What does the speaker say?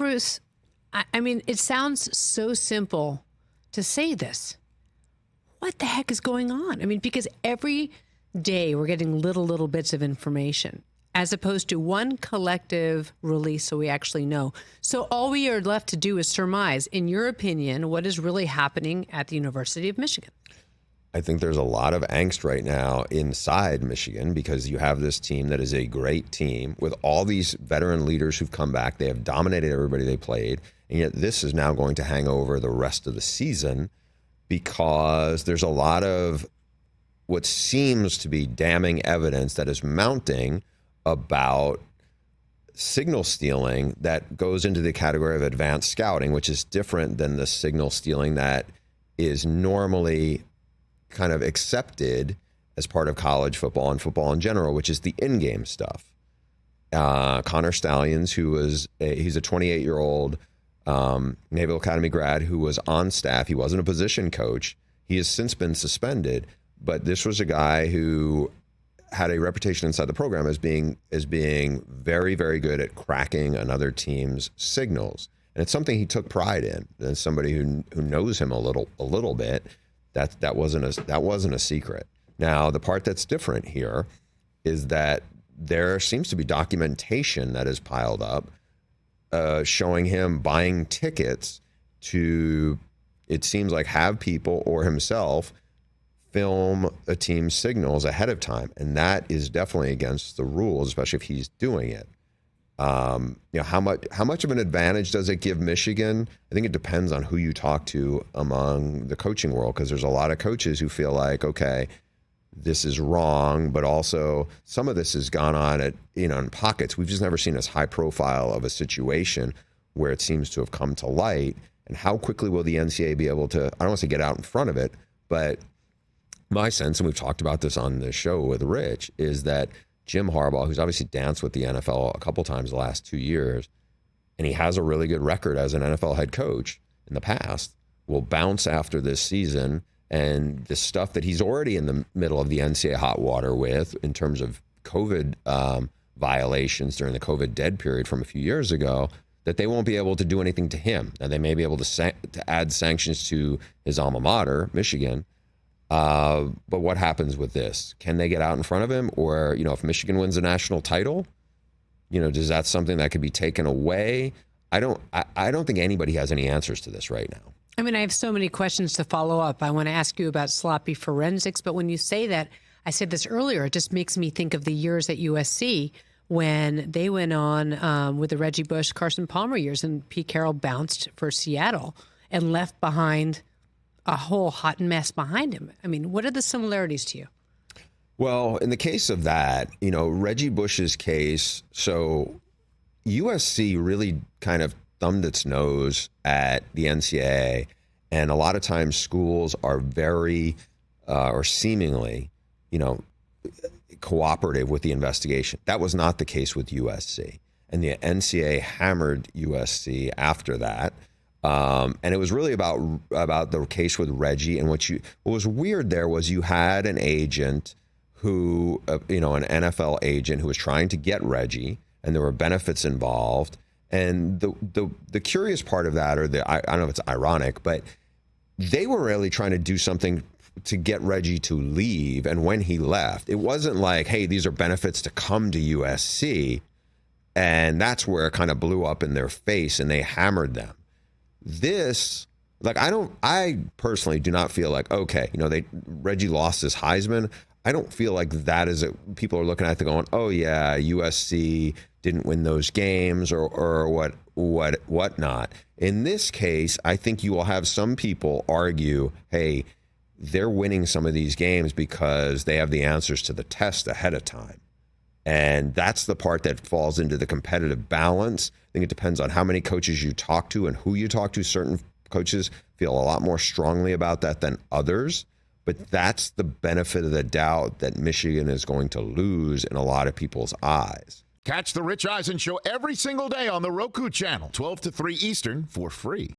Bruce, I mean, it sounds so simple to say this. What the heck is going on? I mean, because every day we're getting little bits of information as opposed to one collective release so we actually know. So all we are left to do is surmise, in your opinion, what is really happening at the University of Michigan. I think there's a lot of angst right now inside Michigan because you have this team that is a great team with all these veteran leaders who've come back. They have dominated everybody they played, and yet this is now going to hang over the rest of the season because there's a lot of what seems to be damning evidence that is mounting about signal stealing that goes into the category of advanced scouting, which is different than the signal stealing that is normally kind of accepted as part of college football and football in general, which is the in-game stuff. Connor Stallions, he's a 28-year-old Naval Academy grad who was on staff. He wasn't a position coach. He has since been suspended, but this was a guy who had a reputation inside the program as being very, very good at cracking another team's signals. And it's something he took pride in. As somebody who knows him a little bit, that wasn't a secret. Now, the part that's different here is that there seems to be documentation that is piled up showing him buying tickets to, it seems like, have people or himself film a team's signals ahead of time. And that is definitely against the rules, especially if he's doing it. How much of an advantage does it give Michigan? I think it depends on who you talk to among the coaching world, because there's a lot of coaches who feel like, okay, this is wrong, but also some of this has gone on in pockets. We've just never seen as high profile of a situation where it seems to have come to light. And how quickly will the NCAA be able to, I don't want to say get out in front of it, but my sense, and we've talked about this on the show with Rich, is that Jim Harbaugh, who's obviously danced with the NFL a couple times the last 2 years, and he has a really good record as an NFL head coach in the past, will bounce after this season. And the stuff that he's already in the middle of the NCAA hot water with in terms of COVID violations during the COVID dead period from a few years ago, that they won't be able to do anything to him. Now, they may be able to add sanctions to his alma mater, Michigan. But what happens with this? Can they get out in front of him? Or, if Michigan wins a national title, does that something that could be taken away? I don't think anybody has any answers to this right now. I mean, I have so many questions to follow up. I want to ask you about sloppy forensics, but when you say that, I said this earlier, it just makes me think of the years at USC when they went on with the Reggie Bush, Carson Palmer years, and Pete Carroll bounced for Seattle and left behind a whole hot mess behind him. I mean, what are the similarities to you? Well, in the case of that, Reggie Bush's case, so USC really kind of thumbed its nose at the NCAA, and a lot of times schools are very, or seemingly, cooperative with the investigation. That was not the case with USC, and the NCAA hammered USC after that. And it was really about the case with Reggie. And what was weird there was you had an agent who, an NFL agent who was trying to get Reggie, and there were benefits involved. And the curious part of that, or I don't know if it's ironic, but they were really trying to do something to get Reggie to leave. And when he left, it wasn't like, hey, these are benefits to come to USC. And that's where it kind of blew up in their face and they hammered them. This, I personally do not feel like, okay, Reggie lost his Heisman. I don't feel like that is people are looking at it going, oh yeah, USC didn't win those games or whatnot. In this case, I think you will have some people argue, hey, they're winning some of these games because they have the answers to the test ahead of time. And that's the part that falls into the competitive balance. I think it depends on how many coaches you talk to and who you talk to. Certain coaches feel a lot more strongly about that than others. But that's the benefit of the doubt that Michigan is going to lose in a lot of people's eyes. Catch the Rich Eisen Show every single day on the Roku channel, 12 to 3 Eastern, for free.